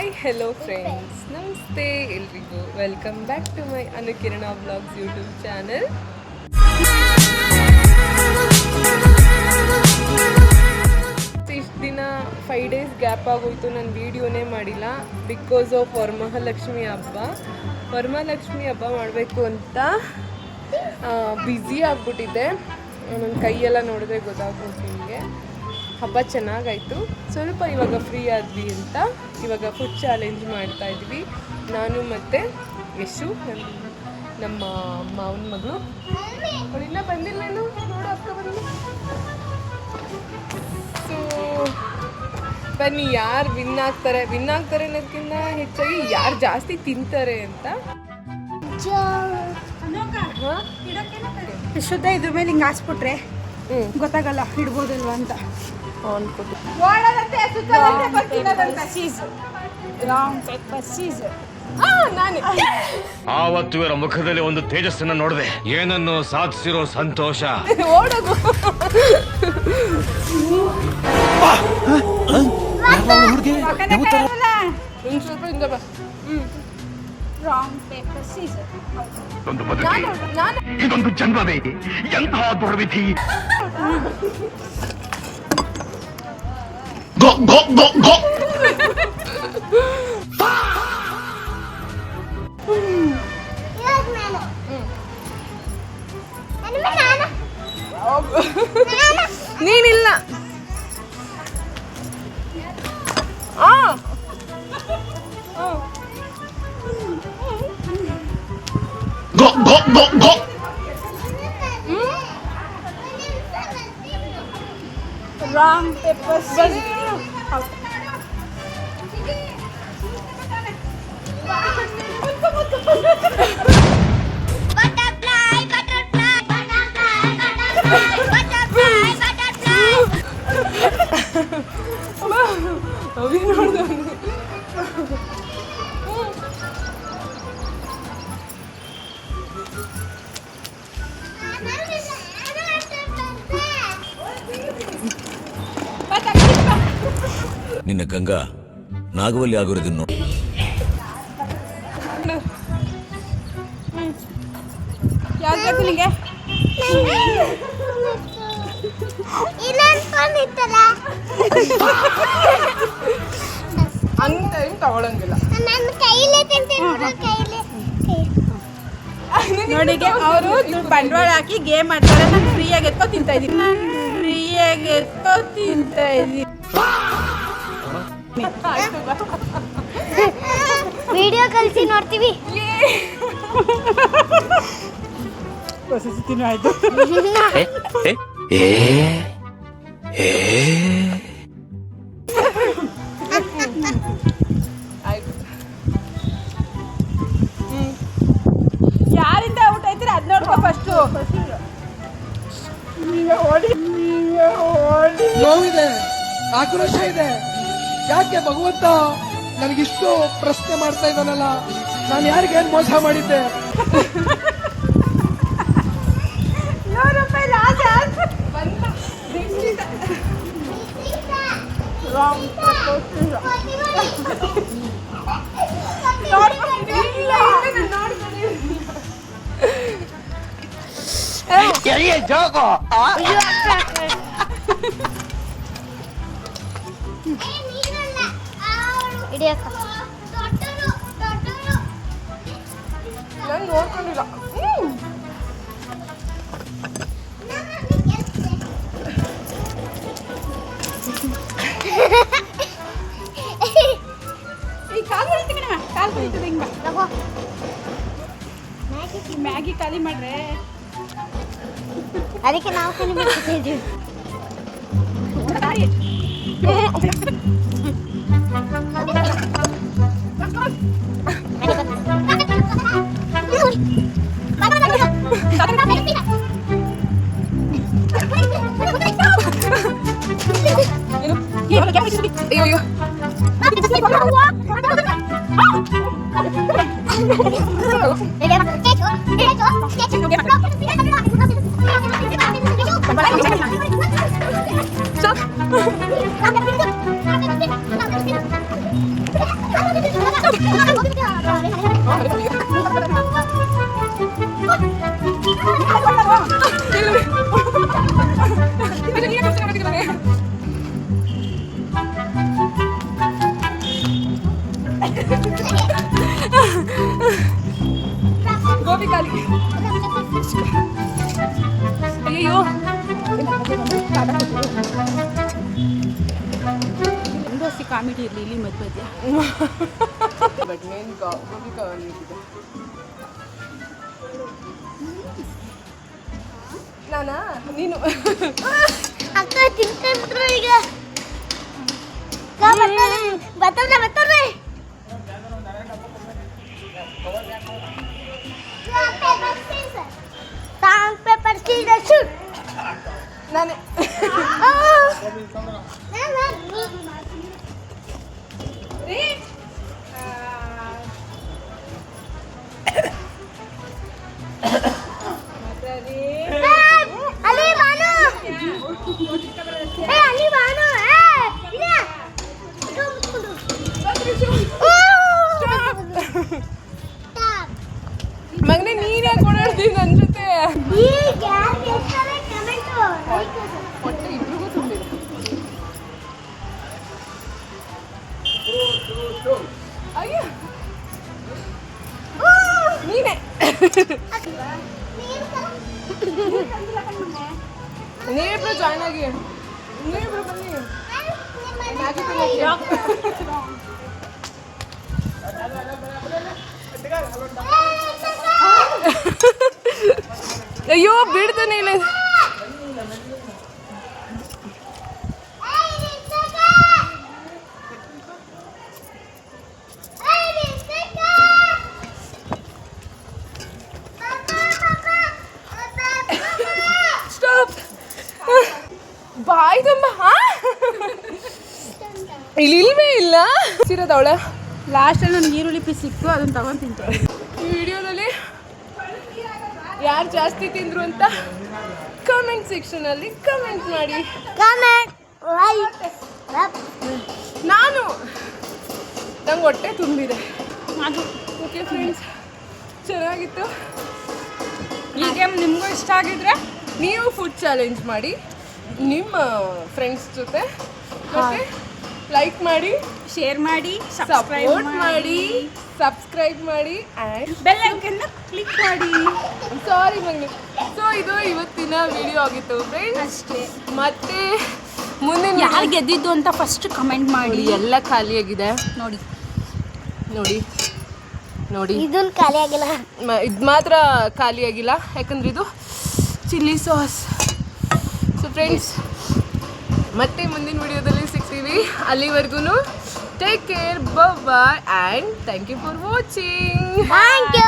Hi hello friends, ನಮಸ್ತೆ ಎಲ್ರಿಗೂ. Welcome back to my Anukirana blogs YouTube channel. ಇಷ್ಟು ದಿನ 5 days ಗ್ಯಾಪ್ ಆಗೋಯ್ತು, ನಾನು ವೀಡಿಯೋನೇ ಮಾಡಿಲ್ಲ ಬಿಕಾಸ್ ಆಫ್ ವರಮಹಾಲಕ್ಷ್ಮಿ ಹಬ್ಬ. ವರಮಹಾಲಕ್ಷ್ಮಿ ಹಬ್ಬ ಮಾಡಬೇಕು ಅಂತ ಬ್ಯುಸಿ ಆಗಿಬಿಟ್ಟಿದ್ದೆ. ನನ್ನ ಕೈಯೆಲ್ಲ ನೋಡಿದ್ರೆ ಗೊತ್ತಾಗ್ಬೋದು ನಿಮಗೆ. ಹಬ್ಬ ಚೆನ್ನಾಗಾಯಿತು. ಸ್ವಲ್ಪ ಇವಾಗ ಫ್ರೀ ಆದ್ವಿ ಅಂತ ಇವಾಗ ಫುಡ್ ಚಾಲೆಂಜ್ ಮಾಡ್ತಾಯಿದ್ವಿ. ನಾನು ಮತ್ತು ಯಶು, ನಮ್ಮ ಮಾವನ ಮಗಳು. ಅವಳಿನ್ನ ಬಂದಿಲ್ವೇನು ನೋಡು, ಅಕ್ಕ ಬಂದು. ಸೊ ಬನ್ನಿ, ಯಾರು ವಿನ್ ಆಗ್ತಾರೆ ಅನ್ನೋದಕ್ಕಿಂತ ಹೆಚ್ಚಾಗಿ ಯಾರು ಜಾಸ್ತಿ ತಿಂತಾರೆ ಅಂತ. ಶುದ್ಧ ಇದ್ರ ಮೇಲೆ ಹಿಂಗೆ ಹಾಸ್ಬಿಟ್ರೆ ಗೊತ್ತಾಗಲ್ಲ ಇಡ್ಬೋದಲ್ವಾ ಅಂತ ಆವತ್ತು ಇವರ ಮುಖದಲ್ಲಿ ಒಂದು ತೇಜಸ್ಸನ್ನ ನೋಡಿದೆ. ಏನನ್ನು ಸಾಧಿಸಿರೋ ಸಂತೋಷ. ಓಡೋದು ಸ್ವಲ್ಪ ಹಿಂದೆ ಬಾ. ಇದೊಂದು ಜನ್ಮವೇ, ಎಂತಹ ದುರ್ವಿಧಿ. ನೀನಿಲ್ಲ. Wrong paper scissors. ನಿನ್ನ ಗಂಗಾ ನಾಗವಲ್ಲಿ ಆಗಿರೋದನ್ನ ನೋಡಿ. ಯಾವ್ದು ಬೇಕು ನಿಂಗೆ? ಅಂತ ತಗೊಳಂಗಿಲ್ಲ ನೋಡಿ, ಅವರು ಬಂಡವಾಳ ಹಾಕಿ ಗೇಮ್ ಆಡ್ತಾರೆ. ನಾನು ಫ್ರೀಯಾಗಿ ಎತ್ಕೊ ತಿಂತಾ ಇದ್ದೀನಿ. ವಿಡಿಯೋ ಕಳಿಸಿ ನೋಡ್ತೀವಿ. ಹೊಸತಿನೂ ಆಯ್ತು. ಯಾರಿಂದ ಔಟ್ ಆಯ್ತೀರ ಅದ್ ನೋಡ್ಕೊ ಫಸ್ಟು. ನೋವಿದೆ, ಆಕ್ರೋಶ ಇದೆ. ಯಾಕೆ ಭಗವಂತ ನನಗಿಷ್ಟು ಪ್ರಶ್ನೆ ಮಾಡ್ತಾ ಇದ್ದಾನಲ್ಲ? ನಾನು ಯಾರಿಗೇನು ಮೋಸ ಮಾಡಿದ್ದೆ? ₹100 ರಾಜ ನಾನು ನೋಡ್ಕೊಂಡಿಲ್ಲ. ಮ್ಯಾಗಿ ಖಾಲಿ ಮಾಡ್ರೆ ಅದಕ್ಕೆ ನಾವು ಖಾಲಿ ಮಾಡ್ತಿದ್ದೀವಿ. ಅಯ್ಯೋ ಗೋಬಿ ಖಾಲಿ. ಅಯ್ಯೋ ಜಾಸ್ತಿ ಕಾಮಿಡಿ ಇರಲಿ ಇಲ್ಲಿ ಮಧ್ಯ ಬಟ್ ಮೇನ್ ಗೋಬಿ ಖಾಲಿ ಇದೆ. ನಾನಾ ನೀನು ಅಕ್ಕ ತಿಂತಾರೆ ಈಗ ಬರ್ತಾರೆ ಪೇಪರ್ ಸೀಸರ್ ಶೂಟ್ ನಾನೇ ಅಲ್ಲಿ ಬಾನು ಅಲ್ಲಿ ಬಾನು ಮಗನೇ ನೀನ್ ಯಾಕೆ ಓಡಾಡ್ತೀನಿ ನನ್ನ ಜೊತೆ? ಹೊಟ್ಟೆ ಇಬ್ರಿಗೂ ತುಂಬಿದೆ. ಅಯ್ಯೋ ನೀನೇ ನೀವಿಬ್ರು ಜಾಯ್ನ್ ಆಗಿ ನೀವಿಬ್ರು ಬನ್ನಿ ಮ್ಯಾಗಿ ತಿನ್ನಕ್ಕೆ. ಅಯ್ಯೋ ಬಿಡ್ತಾನೆ ಇಲ್ಲ. ಸ್ಟಾಪ್ ಬಾಯ್ ತುಂಬ ಇಲ್ಲಿ ಇಲ್ವೇ ಇಲ್ಲ ಸಿರೋದವಳ. ಲಾಸ್ಟಲ್ಲಿ ನನಗೆ ಈರುಳ್ಳಿ ಪೀಸ್ ಸಿಕ್ತು, ಅದನ್ನು ತಗೊಂಡು ತಿಂತಾರೆ. ಈ ವಿಡಿಯೋದಲ್ಲಿ ಯಾರು ಜಾಸ್ತಿ ತಿಂದ್ರು ಅಂತ ಕಮೆಂಟ್ ಸೆಕ್ಷನಲ್ಲಿ ಕಮೆಂಟ್ ಮಾಡಿ. ನಾನು ನಂಗೆ ಹೊಟ್ಟೆ ತುಂಬಿದೆ. ಅದು ಓಕೆ ಫ್ರೆಂಡ್ಸ್, ಚೆನ್ನಾಗಿತ್ತು. ಈ ಗೇಮ್ ನಿಮಗೂ ಇಷ್ಟ ಆಗಿದ್ರೆ ನೀವು ಫುಡ್ ಚಾಲೆಂಜ್ ಮಾಡಿ ನಿಮ್ಮ ಫ್ರೆಂಡ್ಸ್ ಜೊತೆ, ಮತ್ತೆ ಲೈಕ್ ಮಾಡಿ, ಶೇರ್ ಮಾಡಿ, ಸಪೋರ್ಟ್ ಮಾಡಿ, ಸಬ್ಸ್ಕ್ರೈಬ್ ಮಾಡಿ ಆ್ಯಂಡ್ ಬೆಲ್ ಐಕನ್ನ ಕ್ಲಿಕ್ ಮಾಡಿ. ಸಾರಿ ಮಗನಿ. ಸೊ ಇದು ಇವತ್ತಿನ ವಿಡಿಯೋ ಆಗಿತ್ತು ಫ್ರೆಂಡ್ಸ್. ಅಷ್ಟೇ. ಮತ್ತೆ ಮುಂದಿನ ಯಾರು ಗೆದ್ದಿದ್ದು ಅಂತ ಫಸ್ಟ್ ಕಮೆಂಟ್ ಮಾಡಿ. ಎಲ್ಲ ಖಾಲಿಯಾಗಿದೆ ನೋಡಿ ನೋಡಿ ನೋಡಿ. ಇದನ್ ಖಾಲಿ ಆಗಿಲ್ಲ. ಇದು ಮಾತ್ರ ಖಾಲಿಯಾಗಿಲ್ಲ, ಯಾಕಂದ್ರೆ ಇದು ಚಿಲ್ಲಿ ಸಾಸ್. ಸೊ ಫ್ರೆಂಡ್ಸ್, ಮತ್ತೆ ಮುಂದಿನ ವಿಡಿಯೋದಲ್ಲಿ ಸಿಗ್ತೀವಿ. ಅಲ್ಲಿವರೆಗೂ take care, bye and thank you for watching. Thank you.